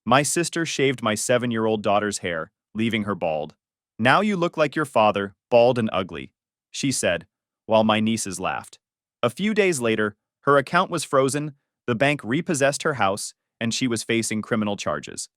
My sister shaved my 7-year-old daughter's hair, leaving her bald. Now you look like your father, bald and ugly, she said, while my nieces laughed. A few days later, her account was frozen, the bank repossessed her house, and she was facing criminal charges.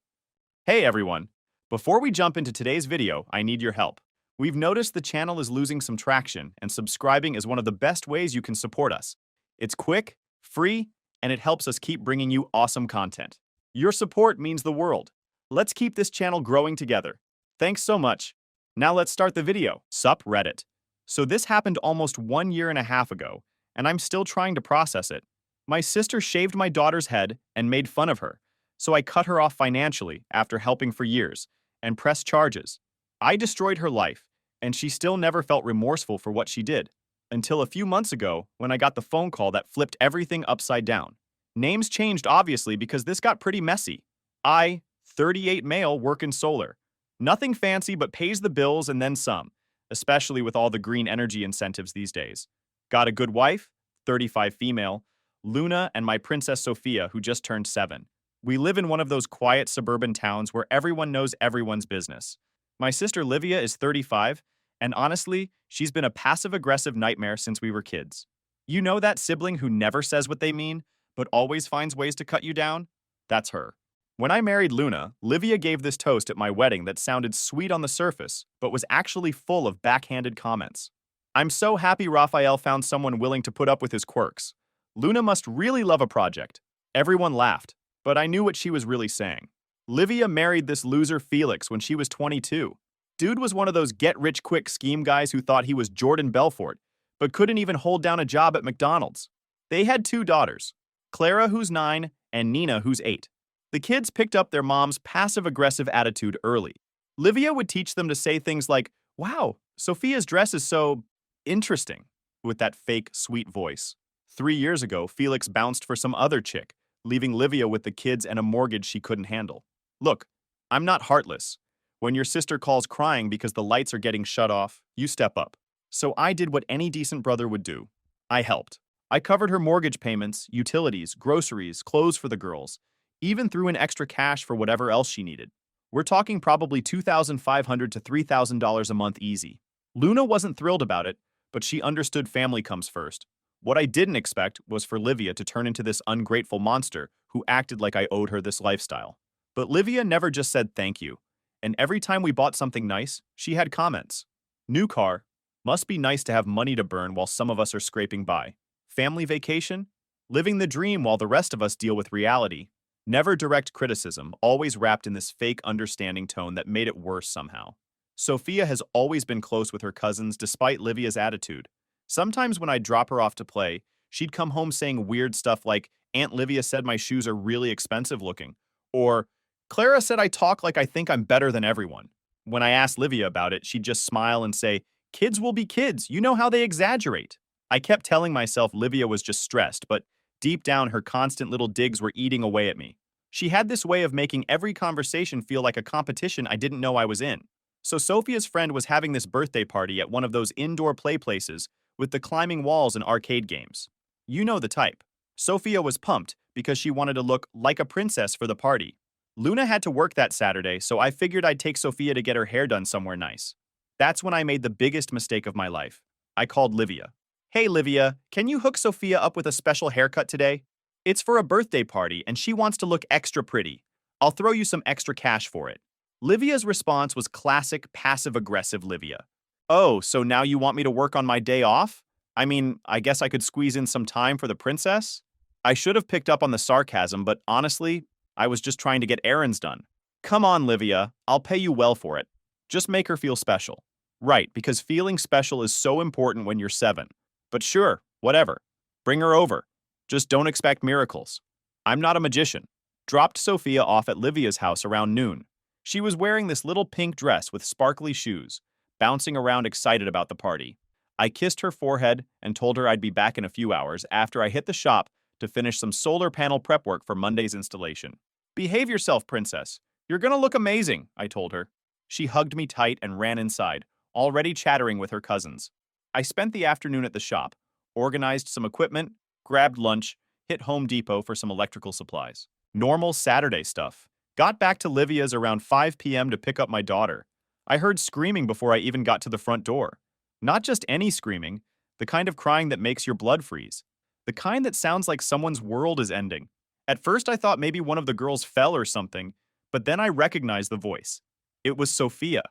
Hey everyone! Before we jump into today's video, I need your help. We've noticed the channel is losing some traction, and subscribing is one of the best ways you can support us. It's quick, free, and it helps us keep bringing you awesome content. Your support means the world. Let's keep this channel growing together. Thanks so much. Now let's start the video. Sup Reddit. So this happened almost 1.5 years ago, and I'm still trying to process it. My sister shaved my daughter's head and made fun of her, so I cut her off financially after helping for years, and pressed charges. I destroyed her life, and she still never felt remorseful for what she did. Until a few months ago, when I got the phone call that flipped everything upside down. Names changed obviously because this got pretty messy. I, 38 male, work in solar. Nothing fancy but pays the bills and then some, especially with all the green energy incentives these days. Got a good wife, 35 female, Luna, and my Princess Sophia, who just turned 7. We live in one of those quiet suburban towns where everyone knows everyone's business. My sister Livia is 35, and honestly, she's been a passive-aggressive nightmare since we were kids. You know that sibling who never says what they mean, but always finds ways to cut you down? That's her. When I married Luna, Livia gave this toast at my wedding that sounded sweet on the surface, but was actually full of backhanded comments. I'm so happy Raphael found someone willing to put up with his quirks. Luna must really love a project. Everyone laughed, but I knew what she was really saying. Livia married this loser Felix when she was 22. Dude was one of those get-rich-quick scheme guys who thought he was Jordan Belfort, but couldn't even hold down a job at McDonald's. They had 2 daughters, Clara, who's 9, and Nina, who's 8. The kids picked up their mom's passive-aggressive attitude early. Livia would teach them to say things like, "Wow, Sophia's dress is so interesting," with that fake, sweet voice. 3 years ago, Felix bounced for some other chick, leaving Livia with the kids and a mortgage she couldn't handle. Look, I'm not heartless. When your sister calls crying because the lights are getting shut off, you step up. So I did what any decent brother would do. I helped. I covered her mortgage payments, utilities, groceries, clothes for the girls, even threw in extra cash for whatever else she needed. We're talking probably $2,500 to $3,000 a month easy. Luna wasn't thrilled about it, but she understood family comes first. What I didn't expect was for Livia to turn into this ungrateful monster who acted like I owed her this lifestyle. But Livia never just said thank you, and every time we bought something nice, she had comments. New car. Must be nice to have money to burn while some of us are scraping by. Family vacation? Living the dream while the rest of us deal with reality. Never direct criticism, always wrapped in this fake understanding tone that made it worse somehow. Sophia has always been close with her cousins despite Livia's attitude. Sometimes when I'd drop her off to play, she'd come home saying weird stuff like, "Aunt Livia said my shoes are really expensive looking," or, "Clara said I talk like I think I'm better than everyone." When I asked Livia about it, she'd just smile and say, "Kids will be kids, you know how they exaggerate." I kept telling myself Livia was just stressed, but deep down her constant little digs were eating away at me. She had this way of making every conversation feel like a competition I didn't know I was in. So Sophia's friend was having this birthday party at one of those indoor play places with the climbing walls and arcade games. You know the type. Sophia was pumped because she wanted to look like a princess for the party. Luna had to work that Saturday, so I figured I'd take Sophia to get her hair done somewhere nice. That's when I made the biggest mistake of my life. I called Livia. "Hey Livia, can you hook Sophia up with a special haircut today? It's for a birthday party and she wants to look extra pretty. I'll throw you some extra cash for it." Livia's response was classic passive-aggressive Livia. "Oh, so now you want me to work on my day off? I mean, I guess I could squeeze in some time for the princess?" I should have picked up on the sarcasm, but honestly, I was just trying to get errands done. "Come on, Livia, I'll pay you well for it. Just make her feel special." Right, because feeling special is so important when you're 7. But sure, whatever. Bring her over. Just don't expect miracles. I'm not a magician. Dropped Sophia off at Livia's house around noon. She was wearing this little pink dress with sparkly shoes, bouncing around excited about the party. I kissed her forehead and told her I'd be back in a few hours after I hit the shop to finish some solar panel prep work for Monday's installation. "Behave yourself, princess. You're gonna look amazing," I told her. She hugged me tight and ran inside, already chattering with her cousins. I spent the afternoon at the shop, organized some equipment, grabbed lunch, hit Home Depot for some electrical supplies. Normal Saturday stuff. Got back to Livia's around 5 p.m. to pick up my daughter. I heard screaming before I even got to the front door. Not just any screaming, the kind of crying that makes your blood freeze. The kind that sounds like someone's world is ending. At first, I thought maybe one of the girls fell or something, but then I recognized the voice. It was Sophia.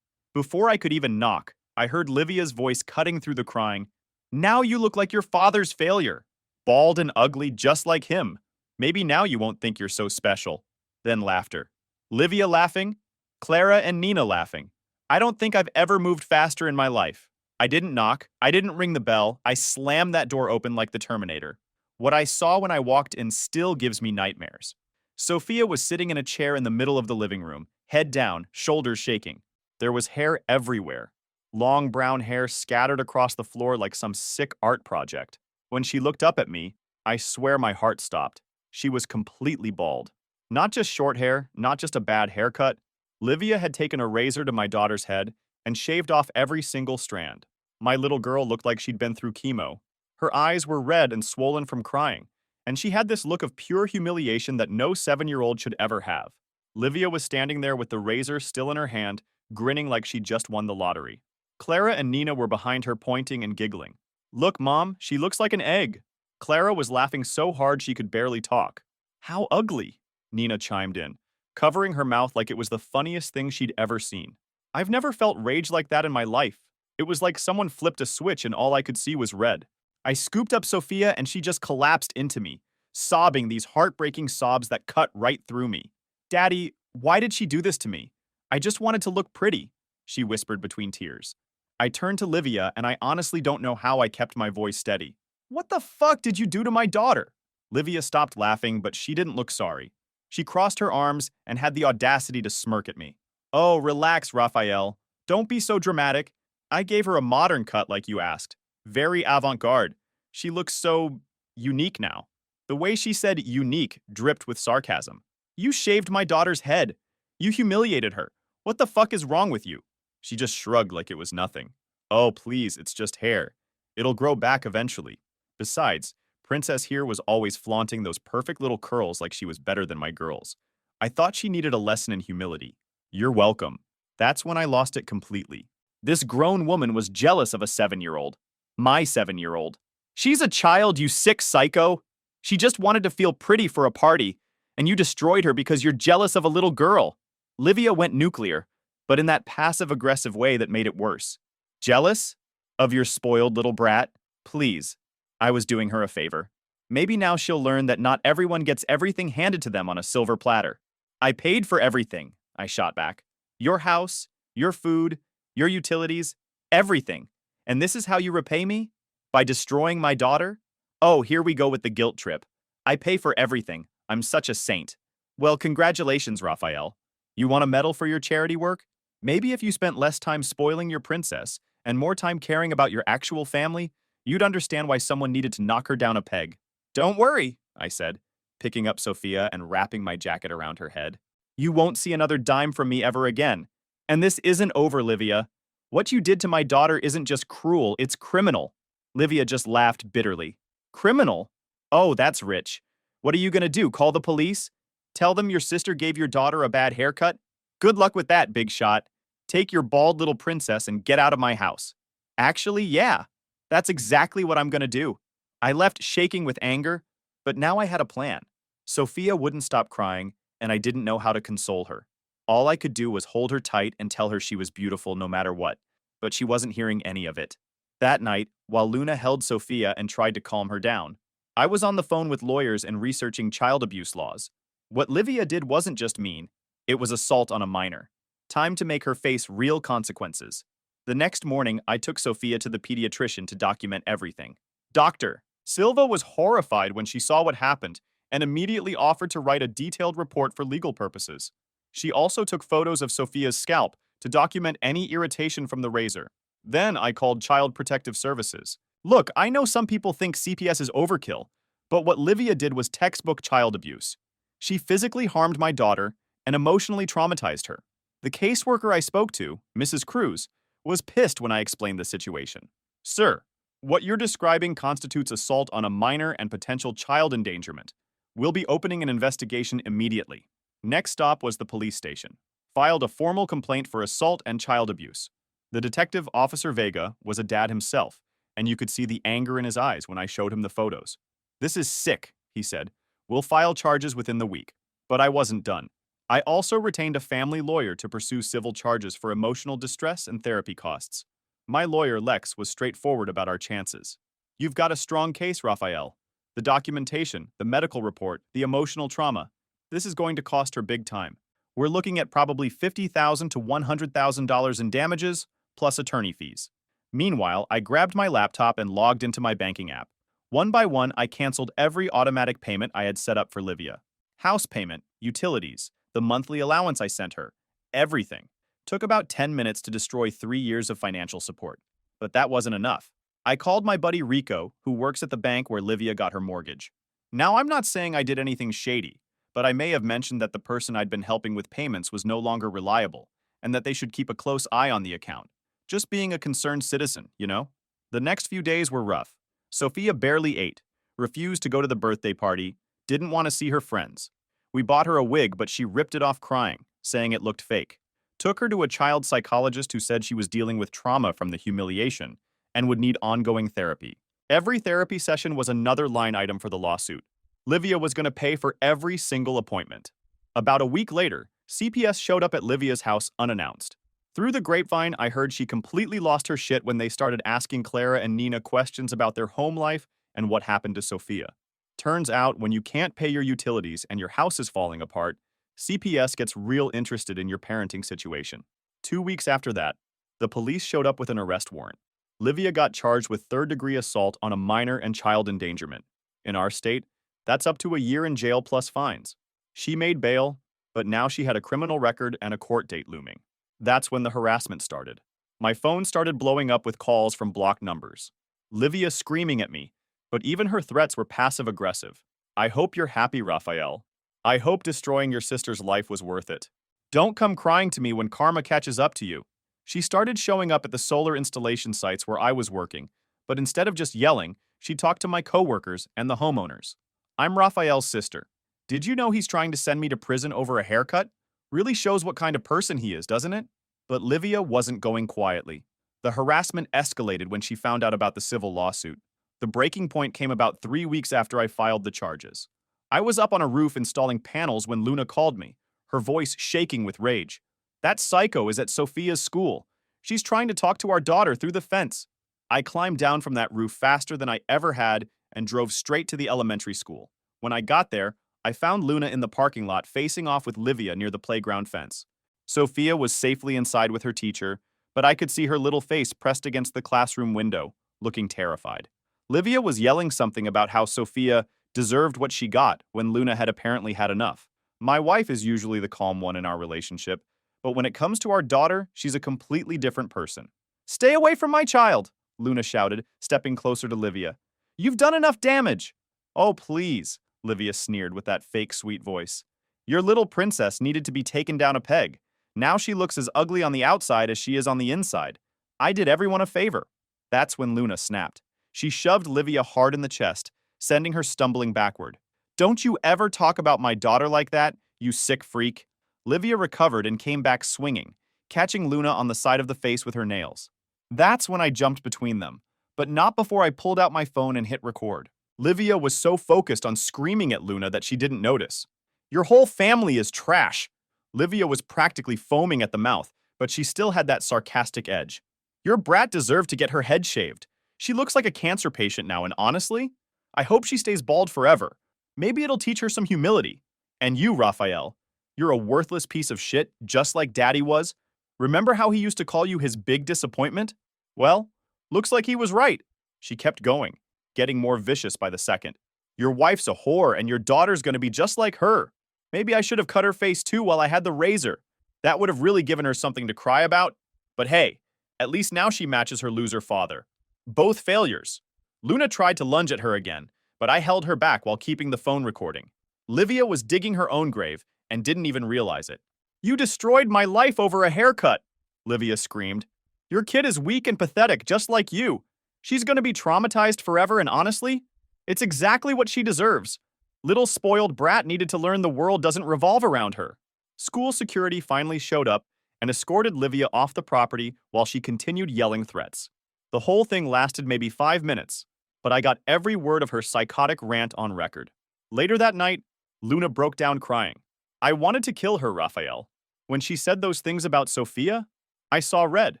Before I could even knock, I heard Livia's voice cutting through the crying. Now you look like your father's failure. Bald and ugly just like him. Maybe now you won't think you're so special. Then laughter. Livia laughing, Clara and Nina laughing. I don't think I've ever moved faster in my life. I didn't knock, I didn't ring the bell, I slammed that door open like the Terminator. What I saw when I walked in still gives me nightmares. Sophia was sitting in a chair in the middle of the living room, head down, shoulders shaking. There was hair everywhere. Long brown hair scattered across the floor like some sick art project. When she looked up at me, I swear my heart stopped. She was completely bald. Not just short hair, not just a bad haircut. Livia had taken a razor to my daughter's head and shaved off every single strand. My little girl looked like she'd been through chemo. Her eyes were red and swollen from crying, and she had this look of pure humiliation that no 7-year-old should ever have. Livia was standing there with the razor still in her hand, grinning like she'd just won the lottery. Clara and Nina were behind her pointing and giggling. Look, Mom, she looks like an egg. Clara was laughing so hard she could barely talk. How ugly, Nina chimed in, covering her mouth like it was the funniest thing she'd ever seen. I've never felt rage like that in my life. It was like someone flipped a switch and all I could see was red. I scooped up Sophia and she just collapsed into me, sobbing these heartbreaking sobs that cut right through me. Daddy, why did she do this to me? I just wanted to look pretty, she whispered between tears. I turned to Livia and I honestly don't know how I kept my voice steady. What the fuck did you do to my daughter? Livia stopped laughing, but she didn't look sorry. She crossed her arms and had the audacity to smirk at me. Oh, relax, Raphael. Don't be so dramatic. I gave her a modern cut like you asked. Very avant-garde. She looks so unique now. The way she said unique dripped with sarcasm. You shaved my daughter's head. You humiliated her. What the fuck is wrong with you? She just shrugged like it was nothing. Oh, please, it's just hair. It'll grow back eventually. Besides, Princess here was always flaunting those perfect little curls like she was better than my girls. I thought she needed a lesson in humility. You're welcome. That's when I lost it completely. This grown woman was jealous of a 7-year-old. My 7-year-old. She's a child, you sick psycho. She just wanted to feel pretty for a party, and you destroyed her because you're jealous of a little girl. Livia went nuclear, but in that passive-aggressive way that made it worse. Jealous? Of your spoiled little brat? Please. I was doing her a favor. Maybe now she'll learn that not everyone gets everything handed to them on a silver platter. I paid for everything, I shot back. Your house, your food, your utilities, everything. And this is how you repay me? By destroying my daughter? Oh, here we go with the guilt trip. I pay for everything. I'm such a saint. Well, congratulations, Raphael. You want a medal for your charity work? Maybe if you spent less time spoiling your princess and more time caring about your actual family, you'd understand why someone needed to knock her down a peg. Don't worry, I said, picking up Sophia and wrapping my jacket around her head. You won't see another dime from me ever again. And this isn't over, Livia. What you did to my daughter isn't just cruel, it's criminal. Livia just laughed bitterly. Criminal? Oh, that's rich. What are you gonna do, call the police? Tell them your sister gave your daughter a bad haircut? Good luck with that, big shot. Take your bald little princess and get out of my house. Actually, yeah. That's exactly what I'm gonna do. I left shaking with anger, but now I had a plan. Sophia wouldn't stop crying, and I didn't know how to console her. All I could do was hold her tight and tell her she was beautiful no matter what, but she wasn't hearing any of it. That night, while Luna held Sophia and tried to calm her down, I was on the phone with lawyers and researching child abuse laws. What Livia did wasn't just mean, it was assault on a minor. Time to make her face real consequences. The next morning, I took Sophia to the pediatrician to document everything. Doctor, Silva was horrified when she saw what happened and immediately offered to write a detailed report for legal purposes. She also took photos of Sophia's scalp to document any irritation from the razor. Then I called Child Protective Services. Look, I know some people think CPS is overkill, but what Livia did was textbook child abuse. She physically harmed my daughter and emotionally traumatized her. The caseworker I spoke to, Mrs. Cruz, was pissed when I explained the situation. Sir, what you're describing constitutes assault on a minor and potential child endangerment. We'll be opening an investigation immediately. Next stop was the police station. Filed a formal complaint for assault and child abuse. The detective, Officer Vega, was a dad himself, and you could see the anger in his eyes when I showed him the photos. "This is sick," he said. "We'll file charges within the week." But I wasn't done. I also retained a family lawyer to pursue civil charges for emotional distress and therapy costs. My lawyer, Lex, was straightforward about our chances. "You've got a strong case, Raphael. The documentation, the medical report, the emotional trauma. This is going to cost her big time. We're looking at probably $50,000 to $100,000 in damages, plus attorney fees." Meanwhile, I grabbed my laptop and logged into my banking app. One by one, I canceled every automatic payment I had set up for Livia. House payment, utilities, the monthly allowance I sent her, everything. Took about 10 minutes to destroy 3 years of financial support. But that wasn't enough. I called my buddy Rico, who works at the bank where Livia got her mortgage. Now, I'm not saying I did anything shady, but I may have mentioned that the person I'd been helping with payments was no longer reliable, and that they should keep a close eye on the account. Just being a concerned citizen, you know? The next few days were rough. Sophia barely ate, refused to go to the birthday party, didn't want to see her friends. We bought her a wig, but she ripped it off crying, saying it looked fake. Took her to a child psychologist who said she was dealing with trauma from the humiliation and would need ongoing therapy. Every therapy session was another line item for the lawsuit. Livia was going to pay for every single appointment. About a week later, CPS showed up at Livia's house unannounced. Through the grapevine, I heard she completely lost her shit when they started asking Clara and Nina questions about their home life and what happened to Sophia. Turns out, when you can't pay your utilities and your house is falling apart, CPS gets real interested in your parenting situation. 2 weeks after that, the police showed up with an arrest warrant. Livia got charged with third-degree assault on a minor and child endangerment. In our state, that's up to a year in jail plus fines. She made bail, but now she had a criminal record and a court date looming. That's when the harassment started. My phone started blowing up with calls from blocked numbers. Livia screaming at me, but even her threats were passive-aggressive. "I hope you're happy, Raphael. I hope destroying your sister's life was worth it. Don't come crying to me when karma catches up to you." She started showing up at the solar installation sites where I was working, but instead of just yelling, she talked to my coworkers and the homeowners. "I'm Raphael's sister. Did you know he's trying to send me to prison over a haircut? Really shows what kind of person he is, doesn't it?" But Livia wasn't going quietly. The harassment escalated when she found out about the civil lawsuit. The breaking point came about 3 weeks after I filed the charges. I was up on a roof installing panels when Luna called me, her voice shaking with rage. "That psycho is at Sophia's school. She's trying to talk to our daughter through the fence." I climbed down from that roof faster than I ever had and drove straight to the elementary school. When I got there, I found Luna in the parking lot facing off with Livia near the playground fence. Sophia was safely inside with her teacher, but I could see her little face pressed against the classroom window, looking terrified. Livia was yelling something about how Sophia deserved what she got when Luna had apparently had enough. My wife is usually the calm one in our relationship, but when it comes to our daughter, she's a completely different person. "Stay away from my child," Luna shouted, stepping closer to Livia. "You've done enough damage." "Oh, please," Livia sneered with that fake sweet voice. "Your little princess needed to be taken down a peg. Now she looks as ugly on the outside as she is on the inside. I did everyone a favor." That's when Luna snapped. She shoved Livia hard in the chest, sending her stumbling backward. "Don't you ever talk about my daughter like that, you sick freak." Livia recovered and came back swinging, catching Luna on the side of the face with her nails. That's when I jumped between them, but not before I pulled out my phone and hit record. Livia was so focused on screaming at Luna that she didn't notice. "Your whole family is trash." Livia was practically foaming at the mouth, but she still had that sarcastic edge. "Your brat deserved to get her head shaved. She looks like a cancer patient now, and honestly, I hope she stays bald forever. Maybe it'll teach her some humility. And you, Raphael, you're a worthless piece of shit, just like Daddy was. Remember how he used to call you his big disappointment? Well, looks like he was right." She kept going, getting more vicious by the second. "Your wife's a whore, and your daughter's gonna be just like her. Maybe I should have cut her face too while I had the razor. That would have really given her something to cry about. But hey, at least now she matches her loser father. Both failures." Luna tried to lunge at her again, but I held her back while keeping the phone recording. Livia was digging her own grave and didn't even realize it. "You destroyed my life over a haircut," Livia screamed. "Your kid is weak and pathetic, just like you. She's going to be traumatized forever, and honestly, it's exactly what she deserves. Little spoiled brat needed to learn the world doesn't revolve around her. School security finally showed up and escorted Livia off the property while she continued yelling threats. The whole thing lasted maybe 5 minutes, but I got every word of her psychotic rant on record. Later that night, Luna broke down crying. I wanted to kill her, Raphael. When she said those things about Sophia, I saw red.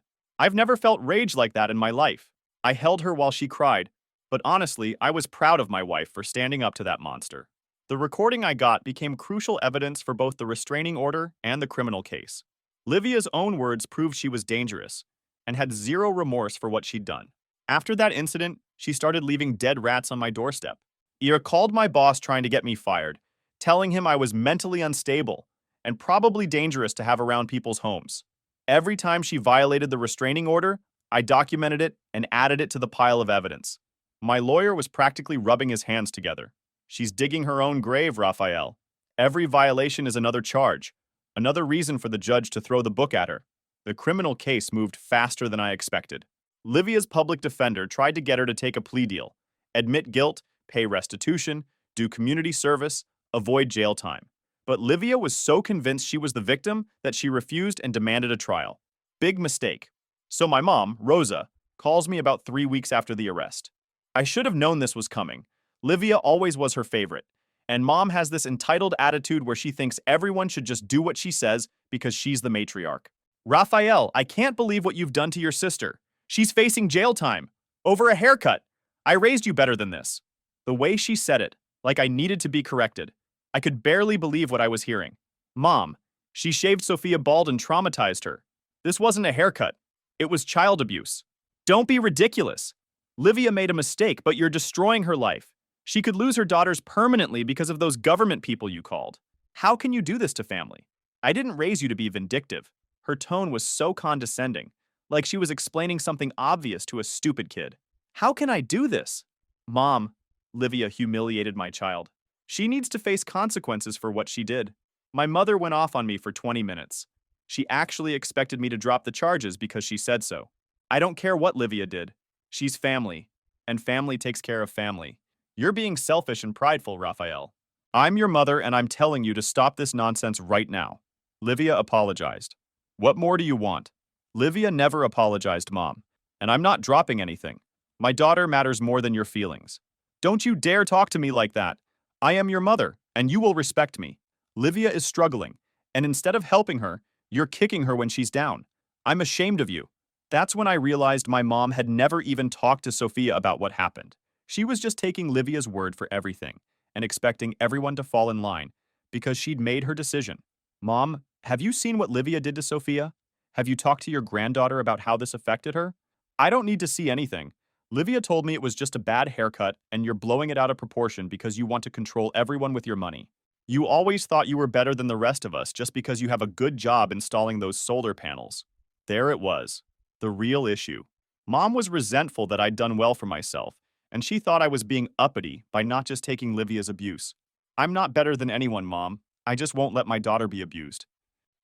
I've never felt rage like that in my life. I held her while she cried, but honestly, I was proud of my wife for standing up to that monster. The recording I got became crucial evidence for both the restraining order and the criminal case. Livia's own words proved she was dangerous and had zero remorse for what she'd done. After that incident, she started leaving dead rats on my doorstep. Ira called my boss trying to get me fired, telling him I was mentally unstable and probably dangerous to have around people's homes. Every time she violated the restraining order, I documented it and added it to the pile of evidence. My lawyer was practically rubbing his hands together. She's digging her own grave, Raphael. Every violation is another charge, another reason for the judge to throw the book at her. The criminal case moved faster than I expected. Livia's public defender tried to get her to take a plea deal, admit guilt, pay restitution, do community service, avoid jail time. But Livia was so convinced she was the victim that she refused and demanded a trial. Big mistake. So my mom, Rosa, calls me about 3 weeks after the arrest. I should have known this was coming. Livia always was her favorite, and Mom has this entitled attitude where she thinks everyone should just do what she says because she's the matriarch. Raphael, I can't believe what you've done to your sister. She's facing jail time. Over a haircut. I raised you better than this. The way she said it, like I needed to be corrected. I could barely believe what I was hearing. Mom, she shaved Sophia bald and traumatized her. This wasn't a haircut. It was child abuse. Don't be ridiculous. Livia made a mistake, but you're destroying her life. She could lose her daughters permanently because of those government people you called. How can you do this to family? I didn't raise you to be vindictive. Her tone was so condescending, like she was explaining something obvious to a stupid kid. How can I do this? Mom, Livia humiliated my child. She needs to face consequences for what she did. My mother went off on me for 20 minutes. She actually expected me to drop the charges because she said so. I don't care what Livia did. She's family, and family takes care of family. You're being selfish and prideful, Raphael. I'm your mother, and I'm telling you to stop this nonsense right now. Livia apologized. What more do you want? Livia never apologized, Mom, and I'm not dropping anything. My daughter matters more than your feelings. Don't you dare talk to me like that. I am your mother, and you will respect me. Livia is struggling, and instead of helping her, you're kicking her when she's down. I'm ashamed of you. That's when I realized my mom had never even talked to Sophia about what happened. She was just taking Livia's word for everything and expecting everyone to fall in line because she'd made her decision. Mom, have you seen what Livia did to Sophia? Have you talked to your granddaughter about how this affected her? I don't need to see anything. Livia told me it was just a bad haircut and you're blowing it out of proportion because you want to control everyone with your money. You always thought you were better than the rest of us just because you have a good job installing those solar panels. There it was. The real issue. Mom was resentful that I'd done well for myself, and she thought I was being uppity by not just taking Livia's abuse. I'm not better than anyone, Mom. I just won't let my daughter be abused.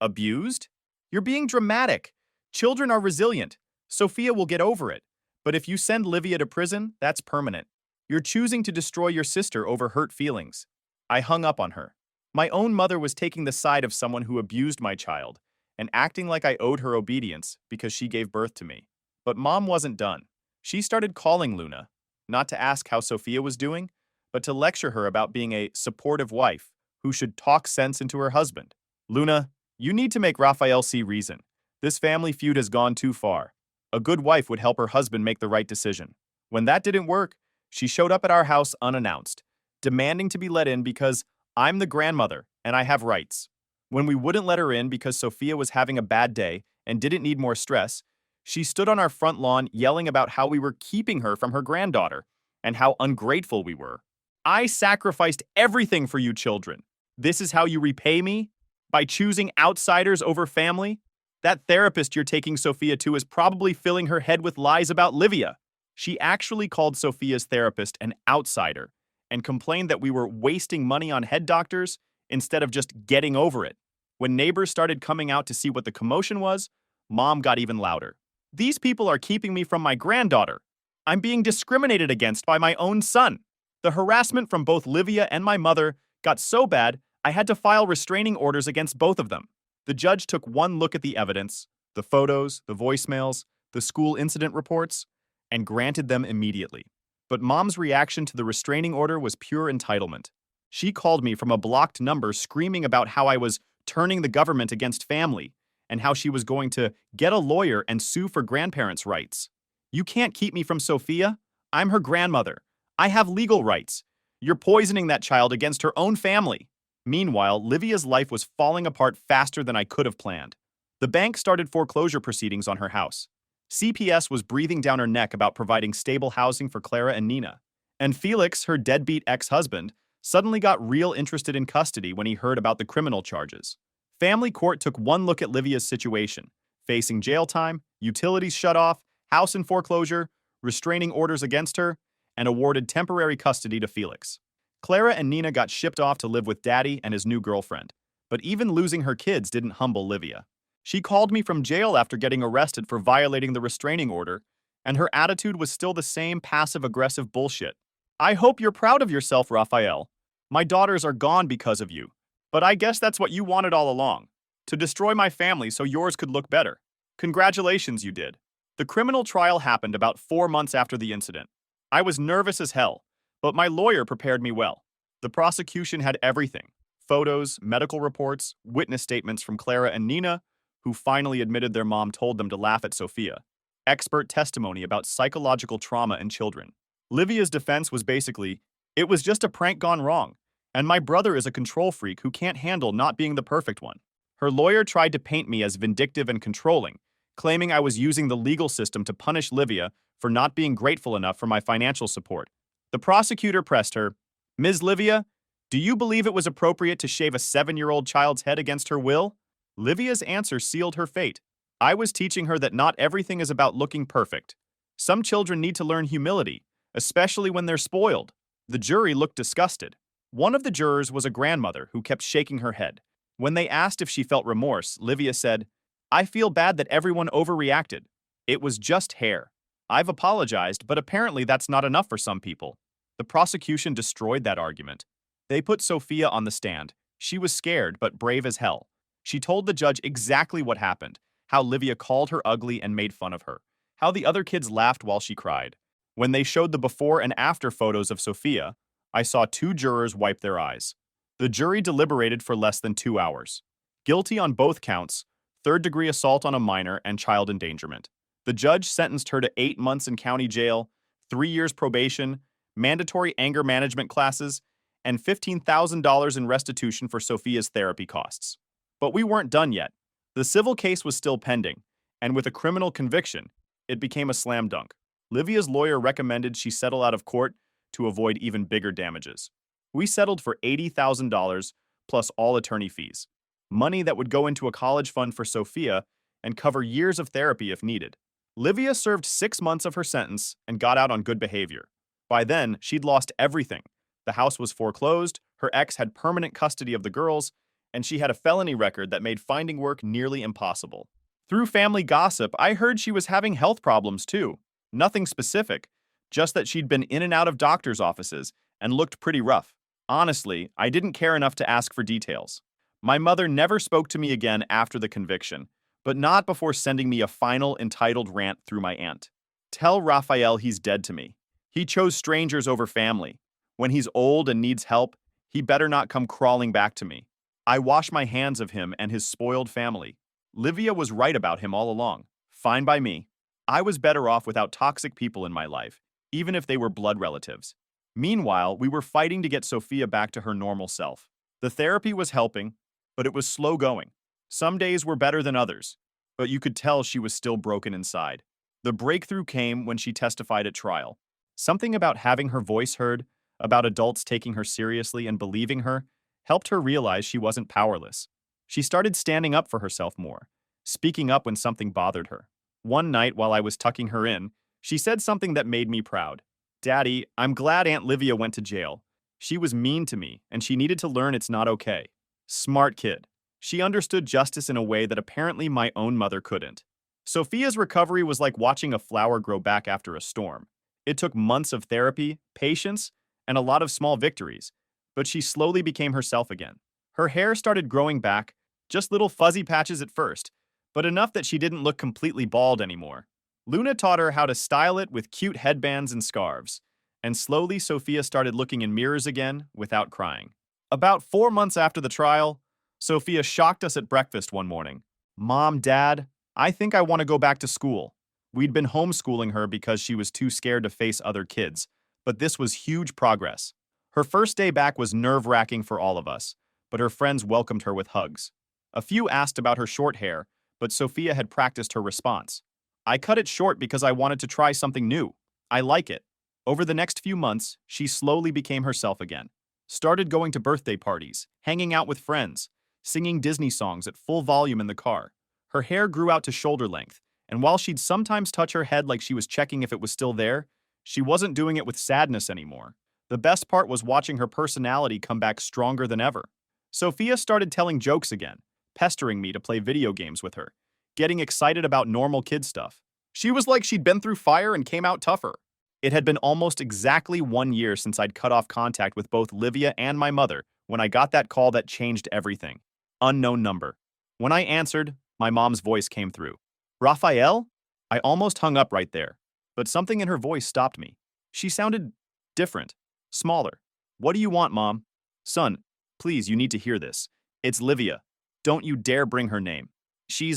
Abused? You're being dramatic. Children are resilient. Sophia will get over it. But if you send Livia to prison, that's permanent. You're choosing to destroy your sister over hurt feelings. I hung up on her. My own mother was taking the side of someone who abused my child and acting like I owed her obedience because she gave birth to me. But Mom wasn't done. She started calling Luna, not to ask how Sophia was doing, but to lecture her about being a supportive wife who should talk sense into her husband. Luna, you need to make Raphael see reason. This family feud has gone too far. A good wife would help her husband make the right decision. When that didn't work, she showed up at our house unannounced, demanding to be let in because I'm the grandmother and I have rights. When we wouldn't let her in because Sophia was having a bad day and didn't need more stress, she stood on our front lawn yelling about how we were keeping her from her granddaughter and how ungrateful we were. I sacrificed everything for you children. This is how you repay me? By choosing outsiders over family? That therapist you're taking Sophia to is probably filling her head with lies about Livia. She actually called Sophia's therapist an outsider and complained that we were wasting money on head doctors instead of just getting over it. When neighbors started coming out to see what the commotion was, Mom got even louder. These people are keeping me from my granddaughter. I'm being discriminated against by my own son. The harassment from both Livia and my mother got so bad I had to file restraining orders against both of them. The judge took one look at the evidence, the photos, the voicemails, the school incident reports, and granted them immediately. But Mom's reaction to the restraining order was pure entitlement. She called me from a blocked number screaming about how I was turning the government against family and how she was going to get a lawyer and sue for grandparents' rights. You can't keep me from Sophia. I'm her grandmother. I have legal rights. You're poisoning that child against her own family. Meanwhile, Livia's life was falling apart faster than I could have planned. The bank started foreclosure proceedings on her house. CPS was breathing down her neck about providing stable housing for Clara and Nina. And Felix, her deadbeat ex-husband, suddenly got real interested in custody when he heard about the criminal charges. Family court took one look at Livia's situation, facing jail time, utilities shut off, house in foreclosure, restraining orders against her, and awarded temporary custody to Felix. Clara and Nina got shipped off to live with Daddy and his new girlfriend. But even losing her kids didn't humble Livia. She called me from jail after getting arrested for violating the restraining order, and her attitude was still the same passive-aggressive bullshit. I hope you're proud of yourself, Raphael. My daughters are gone because of you. But I guess that's what you wanted all along. To destroy my family so yours could look better. Congratulations, you did. The criminal trial happened about 4 months after the incident. I was nervous as hell, but my lawyer prepared me well. The prosecution had everything. Photos, medical reports, witness statements from Clara and Nina, who finally admitted their mom told them to laugh at Sophia. Expert testimony about psychological trauma in children. Livia's defense was basically, it was just a prank gone wrong, and my brother is a control freak who can't handle not being the perfect one. Her lawyer tried to paint me as vindictive and controlling, claiming I was using the legal system to punish Livia for not being grateful enough for my financial support. The prosecutor pressed her, Ms. Livia, do you believe it was appropriate to shave a 7-year-old child's head against her will? Livia's answer sealed her fate. I was teaching her that not everything is about looking perfect. Some children need to learn humility, especially when they're spoiled. The jury looked disgusted. One of the jurors was a grandmother who kept shaking her head. When they asked if she felt remorse, Livia said, I feel bad that everyone overreacted. It was just hair. I've apologized, but apparently that's not enough for some people. The prosecution destroyed that argument. They put Sophia on the stand. She was scared, but brave as hell. She told the judge exactly what happened, how Livia called her ugly and made fun of her, how the other kids laughed while she cried. When they showed the before and after photos of Sophia, I saw 2 jurors wipe their eyes. The jury deliberated for less than 2 hours. Guilty on both counts, third-degree assault on a minor and child endangerment. The judge sentenced her to 8 months in county jail, 3 years probation, mandatory anger management classes, and $15,000 in restitution for Sophia's therapy costs. But we weren't done yet. The civil case was still pending, and with a criminal conviction, it became a slam dunk. Livia's lawyer recommended she settle out of court to avoid even bigger damages. We settled for $80,000 plus all attorney fees, money that would go into a college fund for Sophia and cover years of therapy if needed. Livia served 6 months of her sentence and got out on good behavior. By then, she'd lost everything. The house was foreclosed, her ex had permanent custody of the girls, and she had a felony record that made finding work nearly impossible. Through family gossip, I heard she was having health problems too. Nothing specific, just that she'd been in and out of doctor's offices and looked pretty rough. Honestly, I didn't care enough to ask for details. My mother never spoke to me again after the conviction, but not before sending me a final entitled rant through my aunt. Tell Raphael he's dead to me. He chose strangers over family. When he's old and needs help, he better not come crawling back to me. I wash my hands of him and his spoiled family. Livia was right about him all along. Fine by me. I was better off without toxic people in my life, even if they were blood relatives. Meanwhile, we were fighting to get Sophia back to her normal self. The therapy was helping, but it was slow going. Some days were better than others, but you could tell she was still broken inside. The breakthrough came when she testified at trial. Something about having her voice heard, about adults taking her seriously and believing her, helped her realize she wasn't powerless. She started standing up for herself more, speaking up when something bothered her. One night while I was tucking her in, she said something that made me proud. Daddy, I'm glad Aunt Livia went to jail. She was mean to me, and she needed to learn it's not okay. Smart kid. She understood justice in a way that apparently my own mother couldn't. Sophia's recovery was like watching a flower grow back after a storm. It took months of therapy, patience, and a lot of small victories, but she slowly became herself again. Her hair started growing back, just little fuzzy patches at first, but enough that she didn't look completely bald anymore. Luna taught her how to style it with cute headbands and scarves, and slowly Sophia started looking in mirrors again without crying. About 4 months after the trial, Sophia shocked us at breakfast one morning. Mom, Dad, I think I want to go back to school. We'd been homeschooling her because she was too scared to face other kids, but this was huge progress. Her first day back was nerve-wracking for all of us, but her friends welcomed her with hugs. A few asked about her short hair, but Sophia had practiced her response. I cut it short because I wanted to try something new. I like it. Over the next few months, she slowly became herself again. Started going to birthday parties, hanging out with friends, singing Disney songs at full volume in the car. Her hair grew out to shoulder length, and while she'd sometimes touch her head like she was checking if it was still there, she wasn't doing it with sadness anymore. The best part was watching her personality come back stronger than ever. Sophia started telling jokes again, pestering me to play video games with her, getting excited about normal kid stuff. She was like she'd been through fire and came out tougher. It had been almost exactly 1 year since I'd cut off contact with both Livia and my mother when I got that call that changed everything. Unknown number. When I answered, my mom's voice came through. Raphael? I almost hung up right there, but something in her voice stopped me. She sounded different, smaller. What do you want, Mom? Son, please, you need to hear this. It's Livia. Don't you dare bring her name. She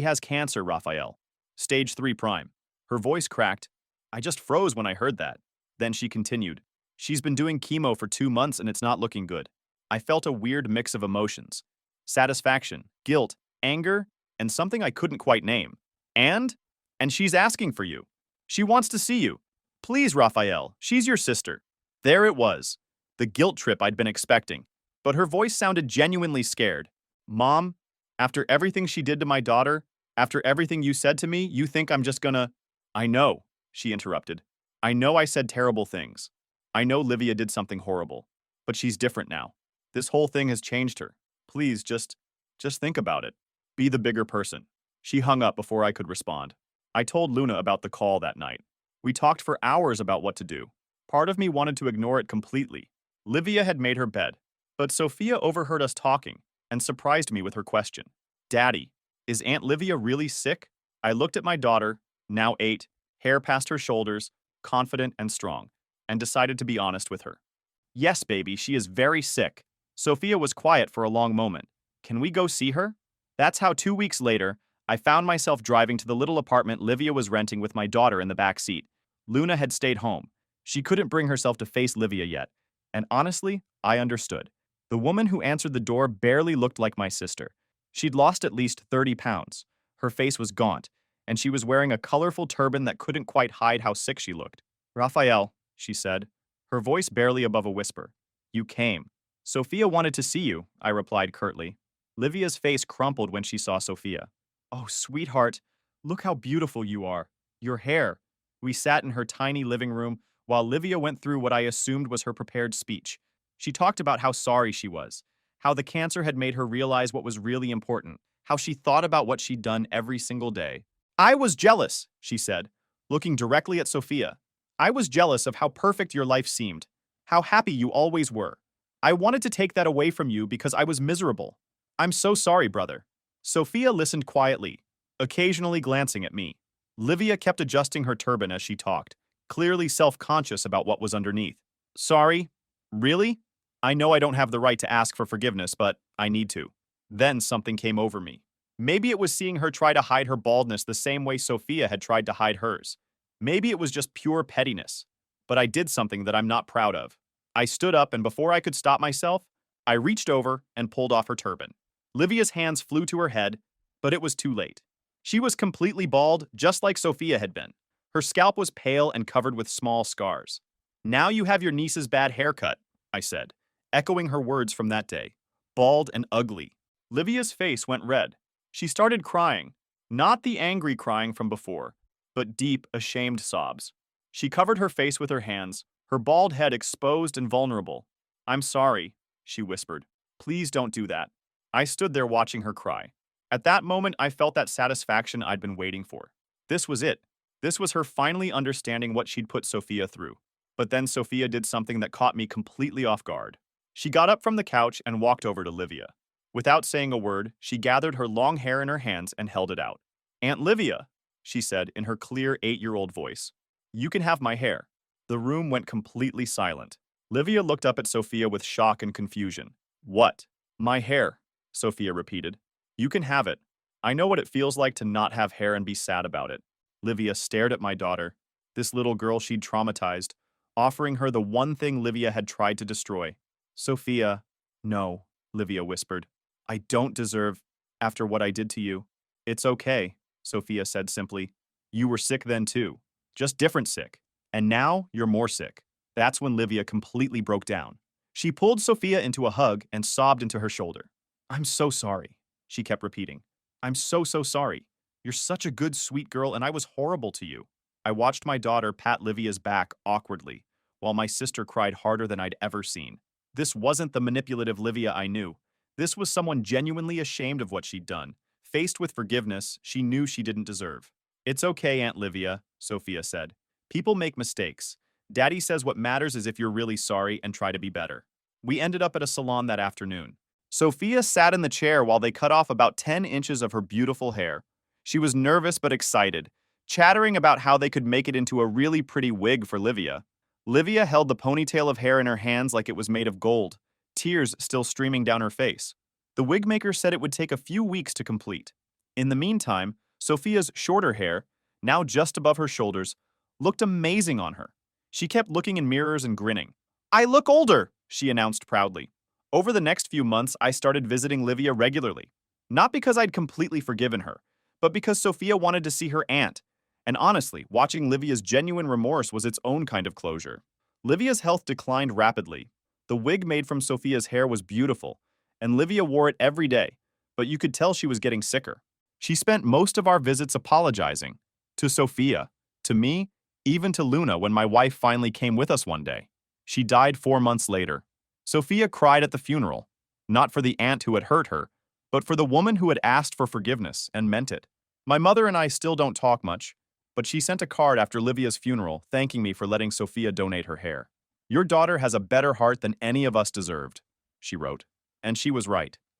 has cancer, Raphael. Stage 3 prime. Her voice cracked. I just froze when I heard that. Then she continued. She's been doing chemo for 2 months and it's not looking good. I felt a weird mix of emotions. Satisfaction, guilt, anger, and something I couldn't quite name. And she's asking for you. She wants to see you. Please, Raphael, she's your sister. There it was. The guilt trip I'd been expecting. But her voice sounded genuinely scared. Mom, after everything she did to my daughter, after everything you said to me, you think I'm just gonna... I know, she interrupted. I know I said terrible things. I know Livia did something horrible. But she's different now. This whole thing has changed her. Please, just think about it. Be the bigger person. She hung up before I could respond. I told Luna about the call that night. We talked for hours about what to do. Part of me wanted to ignore it completely. Livia had made her bed, but Sophia overheard us talking and surprised me with her question. Daddy, is Aunt Livia really sick? I looked at my daughter, now 8, hair past her shoulders, confident and strong, and decided to be honest with her. Yes, baby, she is very sick. Sophia was quiet for a long moment. Can we go see her? That's how 2 weeks later, I found myself driving to the little apartment Livia was renting with my daughter in the back seat. Luna had stayed home. She couldn't bring herself to face Livia yet. And honestly, I understood. The woman who answered the door barely looked like my sister. She'd lost at least 30 pounds. Her face was gaunt, and she was wearing a colorful turban that couldn't quite hide how sick she looked. Raphael, she said, her voice barely above a whisper. You came. Sophia wanted to see you, I replied curtly. Livia's face crumpled when she saw Sophia. Oh, sweetheart, look how beautiful you are. Your hair. We sat in her tiny living room while Livia went through what I assumed was her prepared speech. She talked about how sorry she was, how the cancer had made her realize what was really important, how she thought about what she'd done every single day. I was jealous, she said, looking directly at Sophia. I was jealous of how perfect your life seemed, how happy you always were. I wanted to take that away from you because I was miserable. I'm so sorry, brother. Sophia listened quietly, occasionally glancing at me. Livia kept adjusting her turban as she talked, clearly self-conscious about what was underneath. Sorry? Really? I know I don't have the right to ask for forgiveness, but I need to. Then something came over me. Maybe it was seeing her try to hide her baldness the same way Sophia had tried to hide hers. Maybe it was just pure pettiness. But I did something that I'm not proud of. I stood up, and before I could stop myself, I reached over and pulled off her turban. Livia's hands flew to her head, but it was too late. She was completely bald, just like Sophia had been. Her scalp was pale and covered with small scars. Now you have your niece's bad haircut, I said, echoing her words from that day. Bald and ugly. Livia's face went red. She started crying, not the angry crying from before, but deep, ashamed sobs. She covered her face with her hands, her bald head exposed and vulnerable. I'm sorry, she whispered. Please don't do that. I stood there watching her cry. At that moment, I felt that satisfaction I'd been waiting for. This was it. This was her finally understanding what she'd put Sophia through. But then Sophia did something that caught me completely off guard. She got up from the couch and walked over to Livia. Without saying a word, she gathered her long hair in her hands and held it out. "Aunt Livia," she said in her clear 8-year-old voice, "you can have my hair." The room went completely silent. Livia looked up at Sophia with shock and confusion. "What?" "My hair," Sophia repeated. "You can have it. I know what it feels like to not have hair and be sad about it." Livia stared at my daughter, this little girl she'd traumatized, offering her the one thing Livia had tried to destroy. "Sophia." "No," Livia whispered. "I don't deserve, after what I did to you." "It's okay," Sophia said simply. "You were sick then too. Just different sick. And now you're more sick." That's when Livia completely broke down. She pulled Sophia into a hug and sobbed into her shoulder. "I'm so sorry," she kept repeating. "I'm so sorry. You're such a good, sweet girl, and I was horrible to you." I watched my daughter pat Livia's back awkwardly, while my sister cried harder than I'd ever seen. This wasn't the manipulative Livia I knew. This was someone genuinely ashamed of what she'd done, faced with forgiveness she knew she didn't deserve. "It's okay, Aunt Livia," Sophia said. "People make mistakes. Daddy says what matters is if you're really sorry and try to be better." We ended up at a salon that afternoon. Sophia sat in the chair while they cut off about 10 inches of her beautiful hair. She was nervous but excited, chattering about how they could make it into a really pretty wig for Livia. Livia held the ponytail of hair in her hands like it was made of gold, tears still streaming down her face. The wig maker said it would take a few weeks to complete. In the meantime, Sophia's shorter hair, now just above her shoulders, looked amazing on her. She kept looking in mirrors and grinning. "I look older," she announced proudly. Over the next few months, I started visiting Livia regularly. Not because I'd completely forgiven her, but because Sophia wanted to see her aunt. And honestly, watching Livia's genuine remorse was its own kind of closure. Livia's health declined rapidly. The wig made from Sophia's hair was beautiful, and Livia wore it every day, but you could tell she was getting sicker. She spent most of our visits apologizing. To Sophia, to me, even to Luna when my wife finally came with us one day. She died 4 months later. Sophia cried at the funeral, not for the aunt who had hurt her, but for the woman who had asked for forgiveness and meant it. My mother and I still don't talk much, but she sent a card after Livia's funeral thanking me for letting Sophia donate her hair. "Your daughter has a better heart than any of us deserved," she wrote. And she was right.